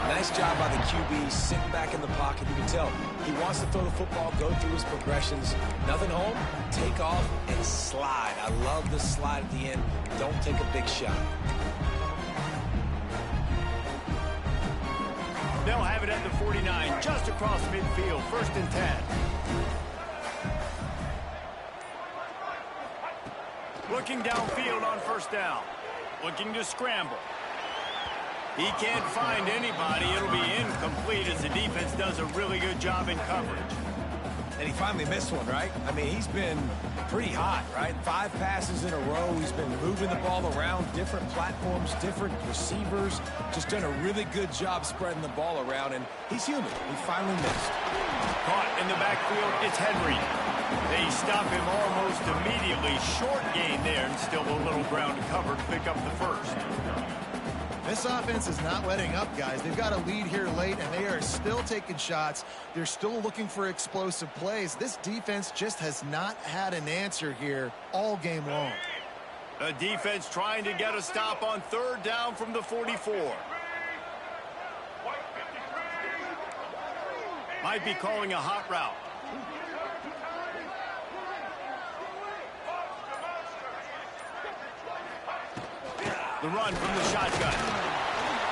Speaker 3: Nice job by the QB, sitting back in the pocket. You can tell he wants to throw the football, go through his progressions. Nothing home, take off, and slide. I love the slide at the end. Don't take a big shot.
Speaker 1: They'll have it at the 49, just across midfield, 1st and 10. Looking downfield on first down. Looking to scramble. He can't find anybody. It'll be incomplete as the defense does a really good job in coverage.
Speaker 3: And he finally missed one, right? I mean, he's been pretty hot, right? 5 passes in a row. He's been moving the ball around, different platforms, different receivers. Just done a really good job spreading the ball around, and he's human. He finally missed.
Speaker 1: Caught in the backfield, it's Henry. They stop him almost immediately. Short gain there, and still a little ground to cover to pick up the first.
Speaker 2: This offense is not letting up, guys. They've got a lead here late, and they are still taking shots. They're still looking for explosive plays. This defense just has not had an answer here all game long.
Speaker 1: The defense trying to get a stop on third down from the 44. Might be calling a hot route. The run from the shotgun.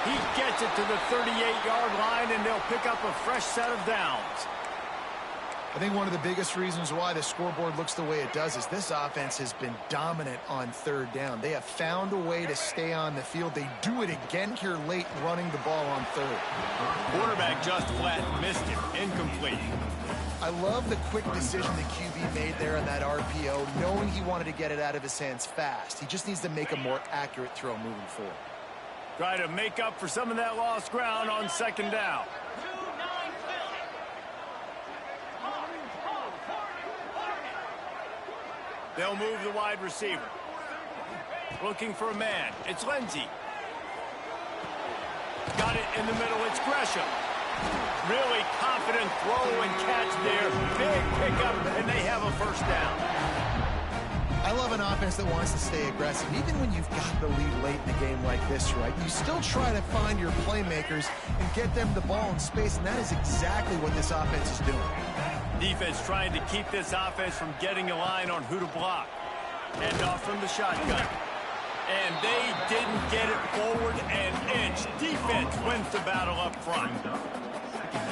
Speaker 1: He gets it to the 38-yard line, and they'll pick up a fresh set of downs.
Speaker 2: I think one of the biggest reasons why the scoreboard looks the way it does is this offense has been dominant on third down. They have found a way to stay on the field. They do it again here late, running the ball on third.
Speaker 1: Quarterback just flat missed it. Incomplete.
Speaker 2: I love the quick decision the QB made there on that RPO, knowing he wanted to get it out of his hands fast. He just needs to make a more accurate throw moving forward.
Speaker 1: Try to make up for some of that lost ground on second down. They'll move the wide receiver. Looking for a man. It's Lindsey. Got it in the middle. It's Gresham. Really confident throw and catch there. Big pickup, and they have a first down.
Speaker 2: I love an offense that wants to stay aggressive. Even when you've got the lead late in the game like this, right, you still try to find your playmakers and get them the ball in space, and that is exactly what this offense is doing.
Speaker 1: Defense trying to keep this offense from getting a line on who to block. Hand off from the shotgun. And they didn't get it forward an inch. Defense wins the battle up front.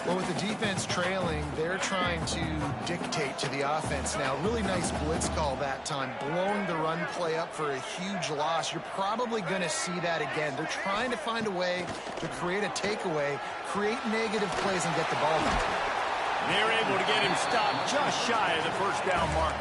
Speaker 2: Well, with the defense trailing, they're trying to dictate to the offense now. Really nice blitz call that time, blowing the run play up for a huge loss. You're probably going to see that again. They're trying to find a way to create a takeaway, create negative plays, and get the ball back.
Speaker 1: They're able to get him stopped just shy of the first down mark.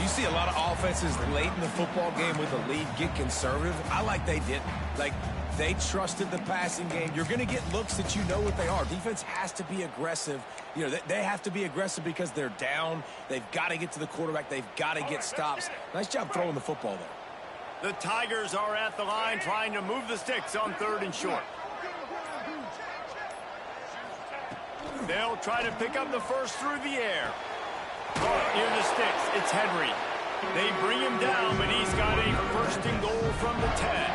Speaker 3: You see a lot of offenses late in the football game with the lead get conservative. I like they didn't. Like, they trusted the passing game. You're going to get looks that you know what they are. Defense has to be aggressive. You know, they have to be aggressive because they're down. They've got to get to the quarterback. They've got to get stops. Nice job throwing the football there.
Speaker 1: The Tigers are at the line trying to move the sticks on 3rd and short. They'll try to pick up the first through the air. Near the sticks, it's Henry. They bring him down, but he's got a 1st and goal from the 10.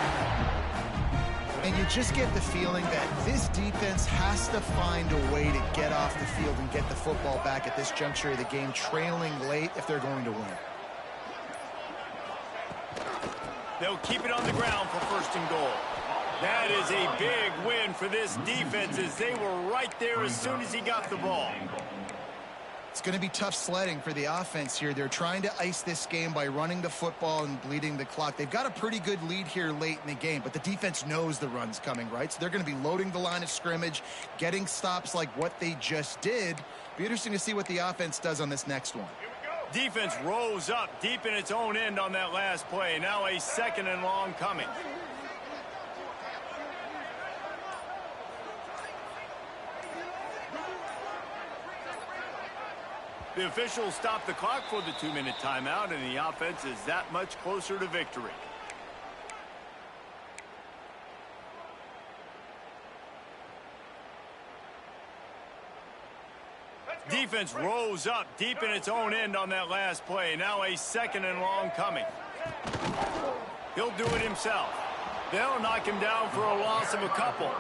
Speaker 2: And you just get the feeling that this defense has to find a way to get off the field and get the football back at this juncture of the game, trailing late if they're going to win.
Speaker 1: They'll keep it on the ground for 1st and goal. That is a big win for this defense as they were right there as soon as he got the ball.
Speaker 2: It's going to be tough sledding for the offense here. They're trying to ice this game by running the football and bleeding the clock. They've got a pretty good lead here late in the game, but the defense knows the run's coming, right? So they're going to be loading the line of scrimmage, getting stops like what they just did. Be interesting to see what the offense does on this next one.
Speaker 1: Defense rose up deep in its own end on that last play. Now a 2nd and long coming. The officials stop the clock for the 2-minute timeout, and the offense is that much closer to victory. Defense rose up deep in its own end on that last play. Now a 2nd and long coming. He'll do it himself. They'll knock him down for a loss of a couple.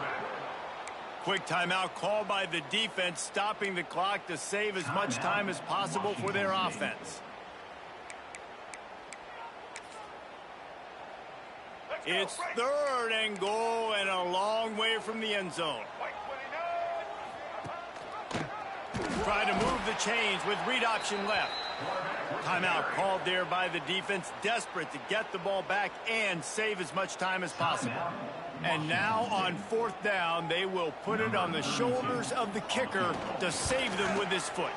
Speaker 1: Quick timeout called by the defense, stopping the clock to save as much time as possible for their offense. It's 3rd and goal and a long way from the end zone. Try to move the chains with read option left. Timeout called there by the defense, desperate to get the ball back and save as much time as possible. And now on 4th down, they will put it on the shoulders of the kicker to save them with his foot.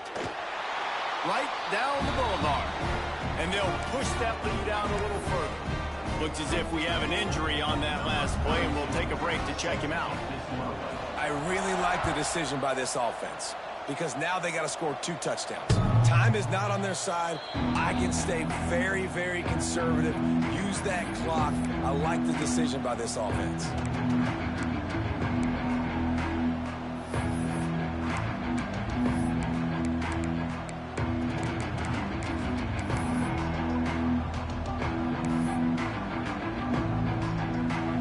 Speaker 1: Right down the boulevard. And they'll push that lead out a little further. Looks as if we have an injury on that last play, and we'll take a break to check him out.
Speaker 3: I really like the decision by this offense because now they got to score 2 touchdowns. Time is not on their side. I can stay very, very conservative. Use that clock. I like the decision by this offense.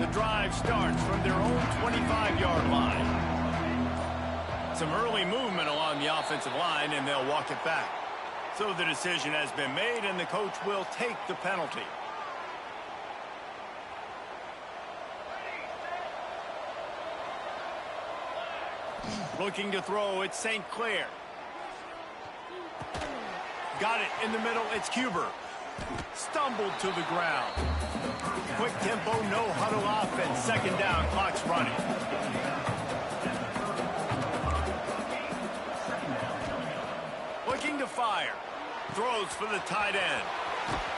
Speaker 1: The drive starts from their own 25-yard line. Some early movement along the offensive line, and they'll walk it back. So the decision has been made, and the coach will take the penalty. Looking to throw, it's St. Clair. Got it in the middle, it's Huber. Stumbled to the ground. Quick tempo, no huddle offense. 2nd down, clock's running. Looking to fire. Throws for the tight end.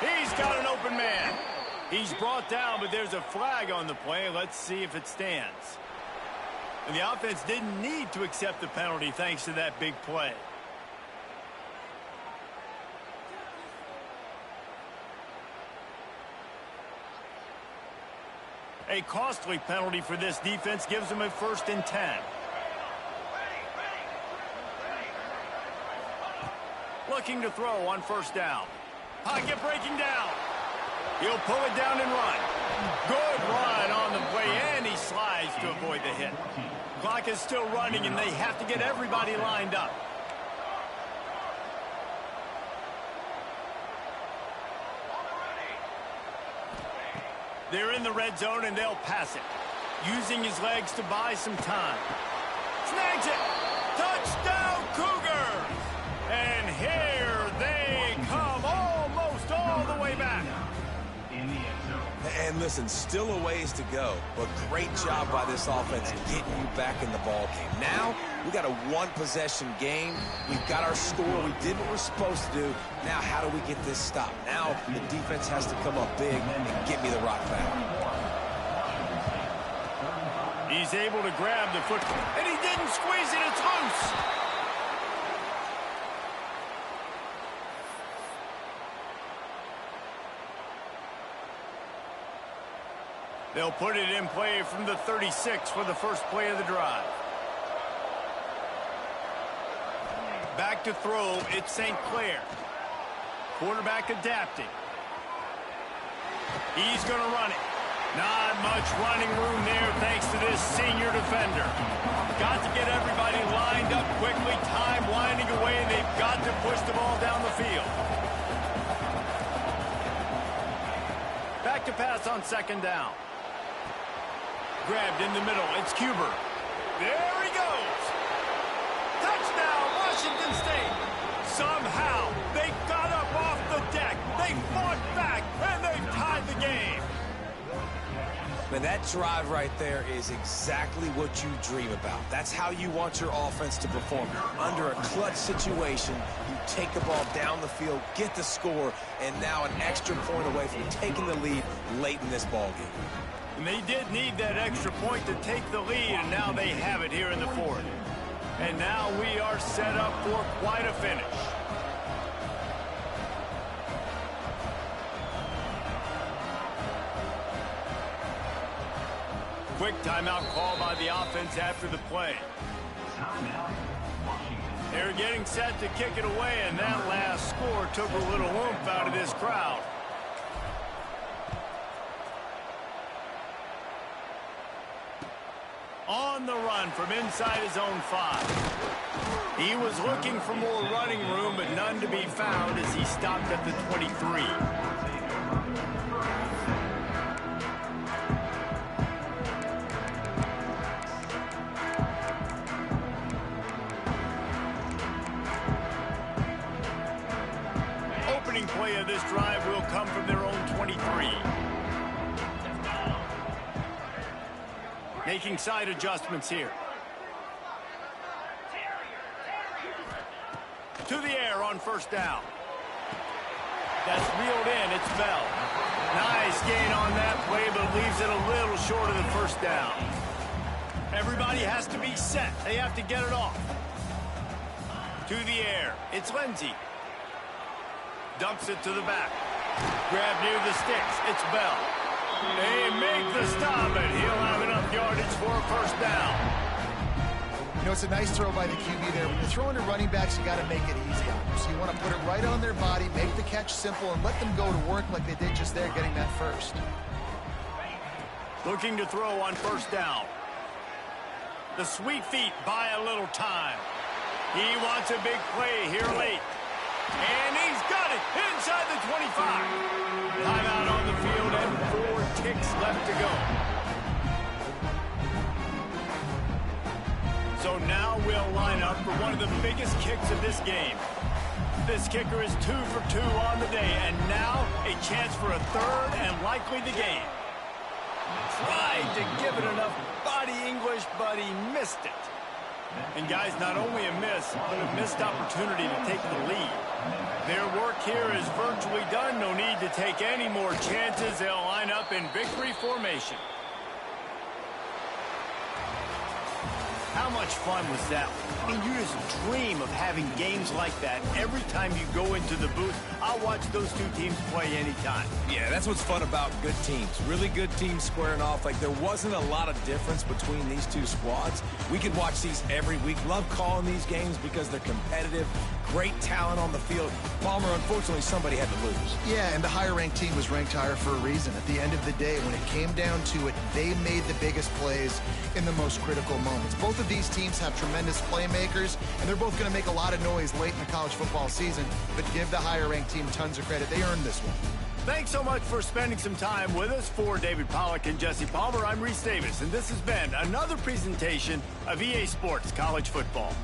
Speaker 1: He's got an open man. He's brought down, but there's a flag on the play. Let's see if it stands. And the offense didn't need to accept the penalty thanks to that big play. A costly penalty for this defense gives them a 1st and 10. Looking to throw on 1st down. Pocket breaking down. He'll pull it down and run. Good run on the play, and he slides to avoid the hit. Clock is still running, and they have to get everybody lined up. They're in the red zone, and they'll pass it, using his legs to buy some time. Snags it. Touchdown, Cougars! And here they come, almost all the way back.
Speaker 3: And listen, still a ways to go, but great job by this offense getting you back in the ball game. Now, we got a one-possession game. We've got our score. We did what we're supposed to do. Now, how do we get this stopped? Now, the defense has to come up big and get me the rock back.
Speaker 1: He's able to grab the football, and he didn't squeeze it. It's loose. They'll put it in play from the 36 for the first play of the drive. Back to throw, it's St. Clair. Quarterback adapting. He's going to run it. Not much running room there thanks to this senior defender. Got to get everybody lined up quickly. Time winding away, and they've got to push the ball down the field. Back to pass on second down. Grabbed in the middle. It's Cuber. There he goes. Touchdown, Washington State. Somehow, they got up off the deck. They fought back, and they've tied the game.
Speaker 3: Man, that drive right there is exactly what you dream about. That's how you want your offense to perform. Under a clutch situation, you take the ball down the field, get the score, and now an extra point away from taking the lead late in this ball game.
Speaker 1: And they did need that extra point to take the lead, and now they have it here in the fourth. And now we are set up for quite a finish. Quick timeout call by the offense after the play. They're getting set to kick it away, and that last score took a little oomph out of this crowd. On the run from inside his own 5. He was looking for more running room, but none to be found as he stopped at the 23. Opening play of this drive will come from their own 23. Making side adjustments here. To the air on first down. That's reeled in. It's Bell. Nice gain on that play, but leaves it a little short of the first down. Everybody has to be set. They have to get it off. To the air. It's Lindsey. Dumps it to the back. Grab near the sticks. It's Bell. They make the stop, and he'll have enough yardage for a first down.
Speaker 2: You know, it's a nice throw by the QB there. When you're throwing to running backs, you got to make it easy on them. So you want to put it right on their body, make the catch simple, and let them go to work like they did just there, getting that first.
Speaker 1: Looking to throw on first down. The sweet feet buy a little time. He wants a big play here late. And he's got it inside the 25. Timeout on the field and 4 ticks left to go. So now we'll line up for one of the biggest kicks of this game. This kicker is 2 for 2 on the day, and now a chance for a third and likely the game. Tried to give it enough body English, but he missed it. And guys, not only a miss, but a missed opportunity to take the lead. Their work here is virtually done. No need to take any more chances. They'll line up in victory formation. How much fun was that? I mean, you just dream of having games like that every time you go into the booth. I'll watch those two teams play anytime.
Speaker 3: Yeah, that's what's fun about good teams. Really good teams squaring off. Like, there wasn't a lot of difference between these two squads. We could watch these every week. Love calling these games because they're competitive. Great talent on the field. Palmer, unfortunately, somebody had to lose.
Speaker 2: Yeah, and the higher-ranked team was ranked higher for a reason. At the end of the day, when it came down to it, they made the biggest plays in the most critical moments. Both of these teams have tremendous playmakers, and they're both going to make a lot of noise late in the college football season, but give the higher-ranked team tons of credit. They earned this one.
Speaker 1: Thanks so much for spending some time with us. For David Pollack and Jesse Palmer, I'm Reese Davis, and this has been another presentation of EA Sports College Football.